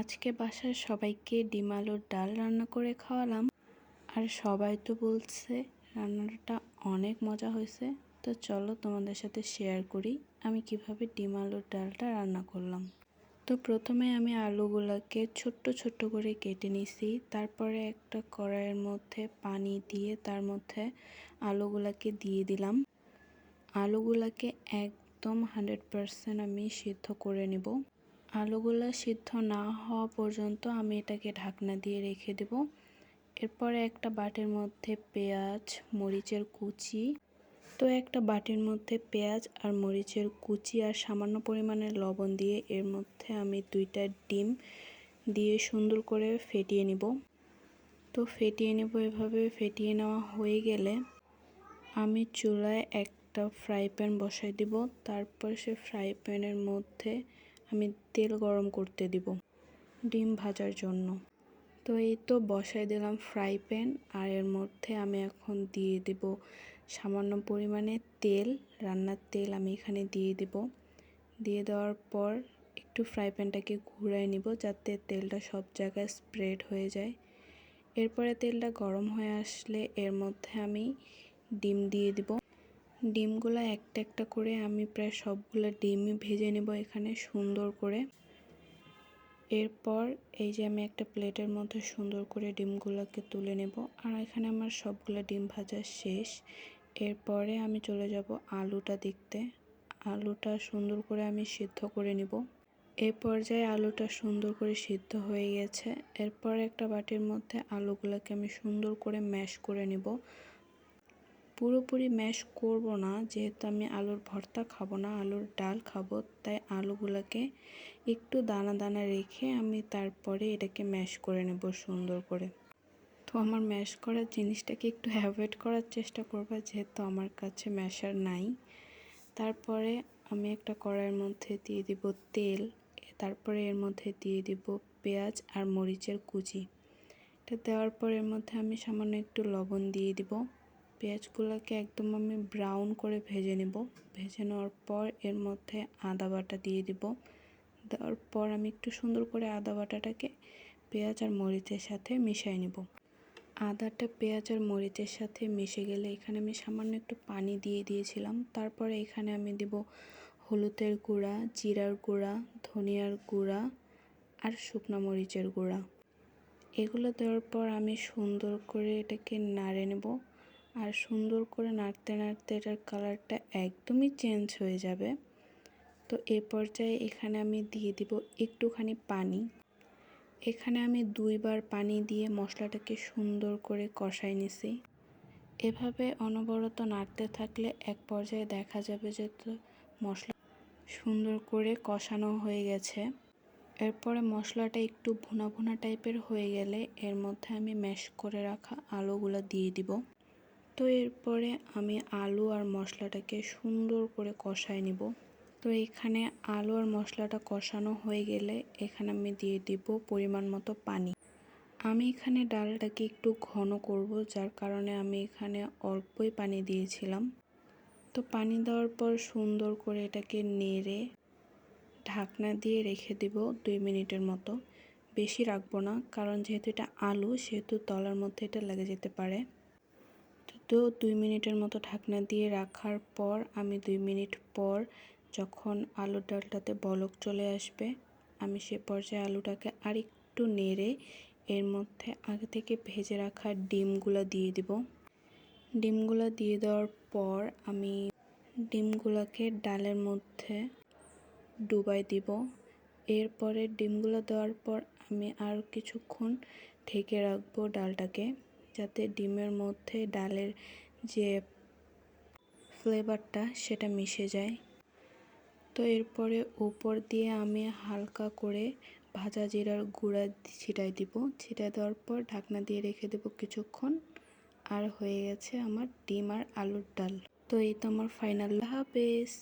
আজকে বাসায় সবাইকে ডিম আলুর ডাল রান্না করে খাওয়ালাম। আর সবাই তো বলছে রান্নাটা অনেক মজা হয়েছে। তো চলো তোমাদের সাথে শেয়ার করি আমি কিভাবে ডিম আলুর ডালটা রান্না করলাম। তো প্রথমে আমি আলুগুলোকে ছোট্ট ছোট্ট করে কেটে নিছি। তারপরে একটা কড়াইয়ের মধ্যে পানি দিয়ে তার মধ্যে আলুগুলোকে দিয়ে দিলাম। আলুগুলোকে একদম 100% আমি সিদ্ধ করে নেব। আলুগুলো সিদ্ধ না হওয়া পর্যন্ত আমি এটাকে ঢাকনা দিয়ে রেখে দেব। এরপরে একটা বাটির মধ্যে পেঁয়াজ, মরিচের কুচি, একটা বাটির মধ্যে পেঁয়াজ আর মরিচের কুচি আর সামান্য পরিমাণে লবণ দিয়ে এর মধ্যে আমি 2টা ডিম দিয়ে সুন্দর করে ফেটিয়ে নিব। ফেটিয়ে নেব। এভাবে ফেটিয়ে নেওয়া হয়ে গেলে আমি চুলায় একটা ফ্রাই প্যান বসাই দিব। তারপর সে ফ্রাই প্যানের মধ্যে আমি তেল গরম করতে দিব ডিম ভাজার জন্য। এই তো বসাই দিলাম ফ্রাই প্যান। আর এর মধ্যে আমি এখন দিয়ে দেব সামান্য পরিমাণে তেল, রান্নার তেল আমি এখানে দিয়ে দেব। দিয়ে দেওয়ার পর একটু ফ্রাই প্যানটাকে ঘুরাই নিব যাতে তেলটা সব জায়গায় স্প্রেড হয়ে যায়। এরপরে তেলটা গরম হয়ে আসলে এর মধ্যে আমি ডিম দিয়ে দিব। ডিমগুলো একটা একটা করে আমি প্রায় সবগুলো ডিমই ভেজে নেব এখানে সুন্দর করে। এরপর এই যে আমি একটা প্লেটের মধ্যে সুন্দর করে ডিমগুলোকে তুলে নেব। আর এখানে আমার সবগুলো ডিম ভাজা শেষ। এরপরে আমি চলে যাব আলুটা দেখতে। আলুটা সুন্দর করে আমি সিদ্ধ করে নেব। এই পর্যায়ে আলুটা সুন্দর করে সিদ্ধ হয়ে গেছে। এরপর একটা বাটির মধ্যে আলুগুলোকে আমি সুন্দর করে ম্যাশ করে নেব। পুরোপুরি ম্যাশ করব না, যেহেতু আমি আলুর ভর্তা খাবো না, আলুর ডাল খাবো, তাই আলুগুলোকে একটু দানা দানা রেখে আমি তারপরে এটাকে ম্যাশ করে নেব সুন্দর করে। আমার ম্যাশ করার জিনিসটাকে একটু অ্যাভয়েড করার চেষ্টা করবা, যেহেতু আমার কাছে ম্যাশার নাই। তারপরে আমি একটা কড়াইয়ের মধ্যে দিয়ে দিব তেল। তারপরে এর মধ্যে দিয়ে দিব পেঁয়াজ আর মরিচের কুচি। এটা দেওয়ার পর এর মধ্যে আমি সামান্য একটু লবণ দিয়ে দিব। পেঁয়াজগুলোকে একদম আমি ব্রাউন করে ভেজে নেব। ভেজে নেওয়ার পর এর মধ্যে আদা বাটা দিয়ে দিব। দেওয়ার পর আমি একটু সুন্দর করে আদা বাটাটাকে পেঁয়াজ আর মরিচের সাথে মিশিয়ে নেব। আদাটা পেঁয়াজ আর মরিচের সাথে মিশে গেলে এখানে আমি সামান্য একটু পানি দিয়ে দিয়েছিলাম। তারপরে এখানে আমি দেব হলুদের গুঁড়া, জিরার গুঁড়া, ধনিয়ার গুঁড়া আর শুকনো মরিচের গুঁড়া। এগুলো দেওয়ার পর আমি সুন্দর করে এটাকে নাড়ে নেব। আর সুন্দর করে নাড়তে নাড়তে এটার কালারটা একদমই চেঞ্জ হয়ে যাবে। এ পর্যায়ে এখানে আমি দিয়ে দিব একটুখানি পানি। এখানে আমি 2বার পানি দিয়ে মশলাটাকে সুন্দর করে কষাই নিছি। এভাবে অনবরত নাড়তে থাকলে এক পর্যায়ে দেখা যাবে যে মশলা সুন্দর করে কষানো হয়ে গেছে। এরপরে মশলাটা একটু ভুনা ভুনা টাইপের হয়ে গেলে এর মধ্যে আমি ম্যাশ করে রাখা আলুগুলো দিয়ে দিব। এরপরে আমি আলু আর মশলাটাকে সুন্দর করে কষাই নিব। এখানে আলু আর মশলাটা কষানো হয়ে গেলে এখানে আমি দিয়ে দিব পরিমাণ মতো পানি। আমি এখানে ডালটাকে একটু ঘন করব, যার কারণে আমি এখানে অল্পই পানি দিয়েছিলাম। পানি দেওয়ার পর সুন্দর করে এটাকে নেড়ে ঢাকনা দিয়ে রেখে দেব 2 মিনিটের মতো। বেশি রাখবো না, কারণ যেহেতু এটা আলু সেহেতু তলার মধ্যে এটা লেগে যেতে পারে। 2 মিনিটের মতো ঢাকনা দিয়ে রাখার পর আমি 2 মিনিট পর যখন আলুর ডালটাতে বলক চলে আসবে, আমি সে পর্যায়ে আলুটাকে আরেকটু নেড়ে এর মধ্যে আগে থেকে ভেজে রাখা ডিমগুলো দিয়ে দিব। ডিমগুলো দিয়ে দেওয়ার পর আমি ডিমগুলোকে ডালের মধ্যে ডুবাই দিব। এরপরে ডিমগুলো দেওয়ার পর আমি আর কিছুক্ষণ ঢেকে রাখবো ডালটাকে, যাতে ডিমের মধ্যে ডালের যে ফ্লেভারটা সেটা মিশে যায়। এরপরে উপর দিয়ে আমি হালকা করে ভাজা জিরার গুঁড়া ছিটাই দিব। ছিটাই দেওয়ার পর ঢাকনা দিয়ে রেখে দেব কিছুক্ষণ। আর হয়ে গেছে আমার ডিম আর আলুর ডাল। এই তো আমার ফাইনাল। আল্লাহ হাফেজ।